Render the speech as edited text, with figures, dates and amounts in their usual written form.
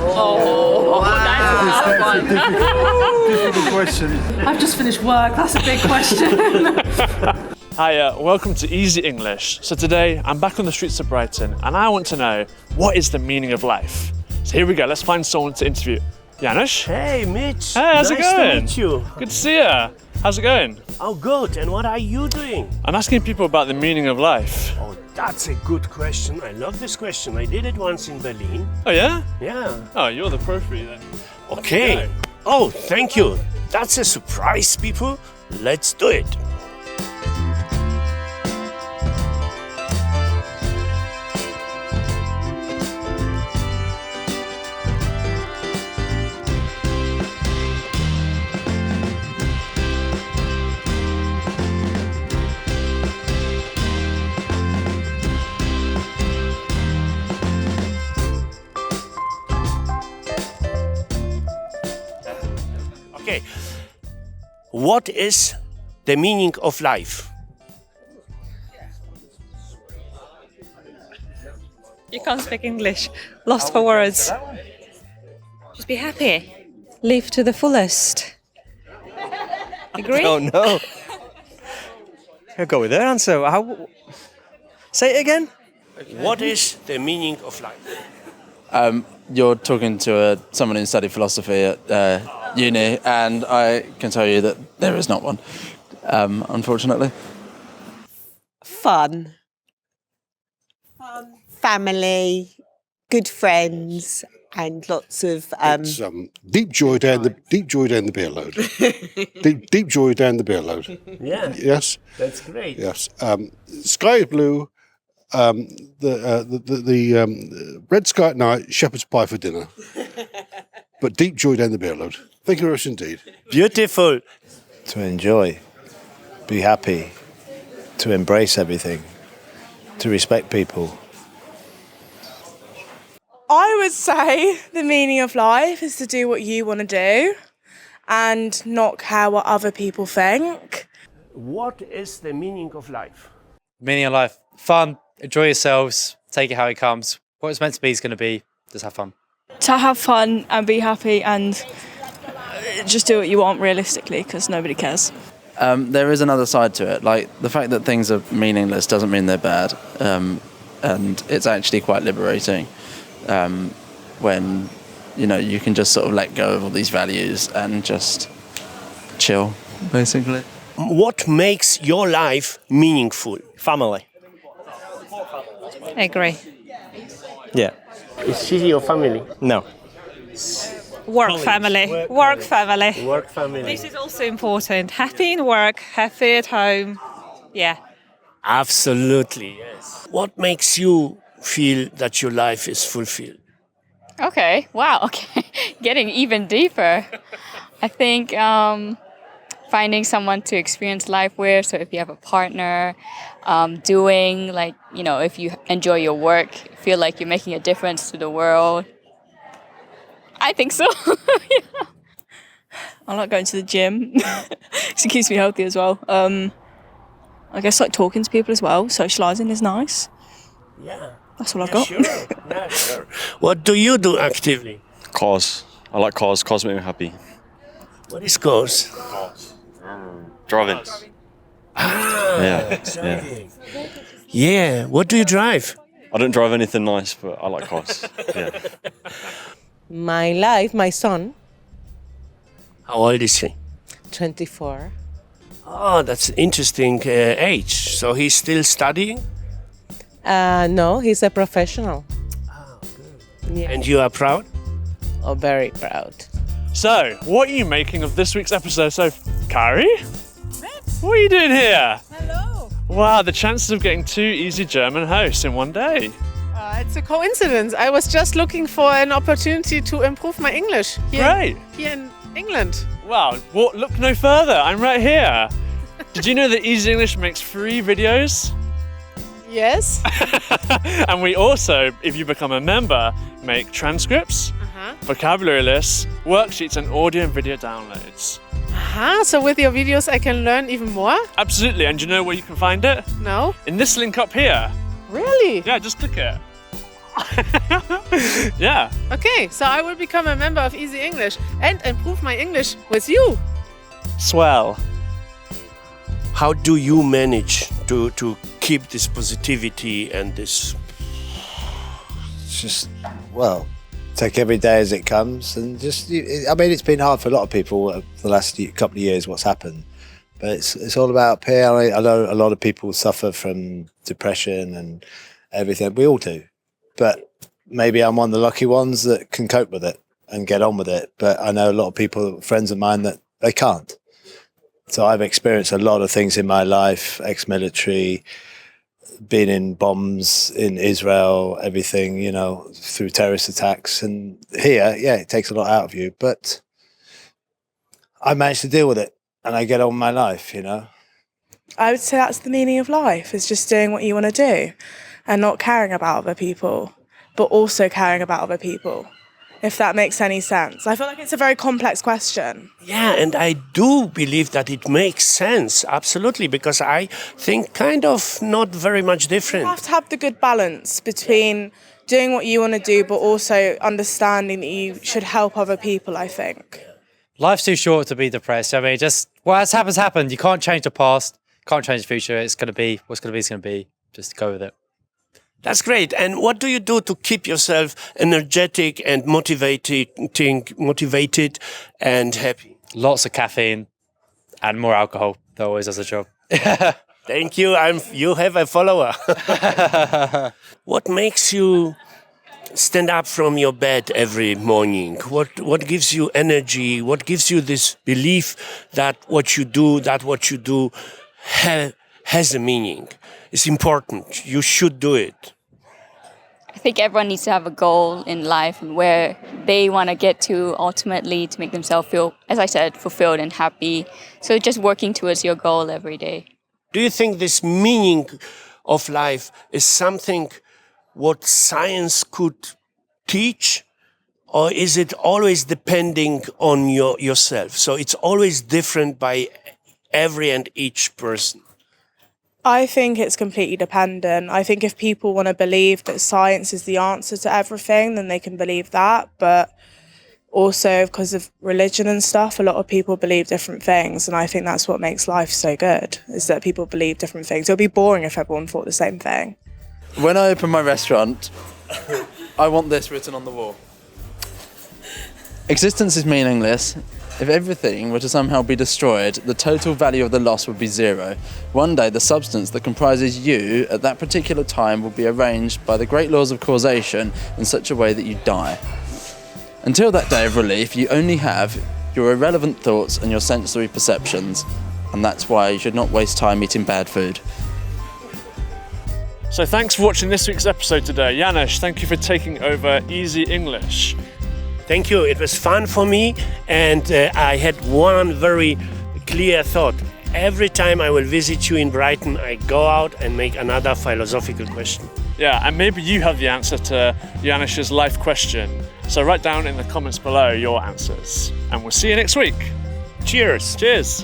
Oh, that's a hard one. Difficult question. I've just finished work, that's a big question. Hi, welcome to Easy English. So today I'm back on the streets of Brighton and I want to know, what is the meaning of life? So here we go, let's find someone to interview. Janusz? Hey, Mitch. Hey, how's it going? Nice to meet you. Good to see you. How's it going? Oh, good. And what are you doing? I'm asking people about the meaning of life. Oh, that's a good question. I love this question. I did it once in Berlin. Oh yeah? Yeah. Oh, you're the pro for you then. Okay. Oh, thank you. That's a surprise, people. Let's do it. Okay, what is the meaning of life? You can't speak English. Lost for words. Just be happy. Live to the fullest. Agree? Oh no. I'll go with their answer. Say it again. What is the meaning of life? You're talking to someone who studied philosophy at uni, and I can tell you that there is not one, unfortunately. Fun. Family, good friends, and lots of. It's deep joy down the beer load. deep joy down the beer load. Yeah. Yes. That's great. Yes. Sky is blue. The red sky at night, shepherd's pie for dinner. But deep joy down the beer load. Thank you very much indeed. Beautiful. To enjoy, be happy, to embrace everything, to respect people. I would say the meaning of life is to do what you want to do and not care what other people think. What is the meaning of life? Meaning of life. Fun. Enjoy yourselves. Take it how it comes. What it's meant to be is going to be. Just have fun. To have fun and be happy and just do what you want realistically because nobody cares. There is another side to it. Like, the fact that things are meaningless doesn't mean they're bad. And it's actually quite liberating when, you can just sort of let go of all these values and just chill, basically. What makes your life meaningful? Family. I agree. Yeah. Is she your family? No. Work family. Work family. Work family. This is also important. Happy in work, happy at home. Yeah. Absolutely, yes. What makes you feel that your life is fulfilled? Okay, wow, okay. Getting even deeper. I think finding someone to experience life with, so if you have a partner, doing, if you enjoy your work, feel like you're making a difference to the world. I think so. Yeah. I like going to the gym because it keeps me healthy as well. I guess talking to people as well, socialising is nice. Yeah. That's all I've got. Sure. Yeah, sure. What do you do actively? Cars. I like cars. Cars make me happy. What is cars? Driving. Driving. Yeah. What do you drive? I don't drive anything nice, but I like cars. Yeah. My life, my son, How old is he? 24. Oh, that's an interesting age. So he's still studying? No, he's a professional. Oh, good. Yeah. And you are proud? Oh, very proud. So, what are you making of this week's episode? So, Kari? What are you doing here? Hello. Wow, the chances of getting 2 easy German hosts in one day. It's a coincidence. I was just looking for an opportunity to improve my English here in England. Wow, look no further. I'm right here. Did you know that Easy English makes free videos? Yes. And we also, if you become a member, make transcripts, vocabulary lists, worksheets, and audio and video downloads. So with your videos I can learn even more? Absolutely, and do you know where you can find it? No. In this link up here. Really? Yeah, just click it. Yeah. Okay, so I will become a member of Easy English and improve my English with you. Swell. How do you manage to keep this positivity and this? It's just, well, take every day as it comes, and just, I mean, it's been hard for a lot of people the last couple of years, what's happened. But it's all about peer. I know a lot of people suffer from depression and everything. We all do. But maybe I'm one of the lucky ones that can cope with it and get on with it. But I know a lot of people, friends of mine, that they can't. So I've experienced a lot of things in my life, ex-military, being in bombs in Israel, everything, you know, through terrorist attacks. And here, yeah, it takes a lot out of you. But I managed to deal with it and I get on with my life, you know. I would say that's the meaning of life, is just doing what you want to do and not caring about other people, but also caring about other people, if that makes any sense. I feel like it's a very complex question. Yeah, and I do believe that it makes sense, absolutely, because I think kind of not very much different. You have to have the good balance between doing what you want to do, but also understanding that you should help other people, I think. Life's too short to be depressed. I mean, just what's happened. You can't change the past, can't change the future. It's going to be what's going to be, it's going to be. Just go with it. That's great. And what do you do to keep yourself energetic and motivated and happy? Lots of caffeine and more alcohol. That always does a job. Thank you. You have a follower. What makes you stand up from your bed every morning? What gives you energy? What gives you this belief that what you do has a meaning? It's important. You should do it. I think everyone needs to have a goal in life and where they want to get to ultimately to make themselves feel, as I said, fulfilled and happy. So just working towards your goal every day. Do you think this meaning of life is something what science could teach? Or is it always depending on yourself? So it's always different by every and each person. I think it's completely dependent. I think if people want to believe that science is the answer to everything, then they can believe that. But also because of religion and stuff, a lot of people believe different things. And I think that's what makes life so good, is that people believe different things. It would be boring if everyone thought the same thing. When I open my restaurant, I want this written on the wall. Existence is meaningless. If everything were to somehow be destroyed, the total value of the loss would be zero. One day, the substance that comprises you at that particular time will be arranged by the great laws of causation in such a way that you die. Until that day of relief, you only have your irrelevant thoughts and your sensory perceptions, and that's why you should not waste time eating bad food. So thanks for watching this week's episode today. Janusz, thank you for taking over Easy English. Thank you. It was fun for me, and I had one very clear thought. Every time I will visit you in Brighton, I go out and make another philosophical question. Yeah, and maybe you have the answer to Janusz's life question. So write down in the comments below your answers. And we'll see you next week. Cheers. Cheers.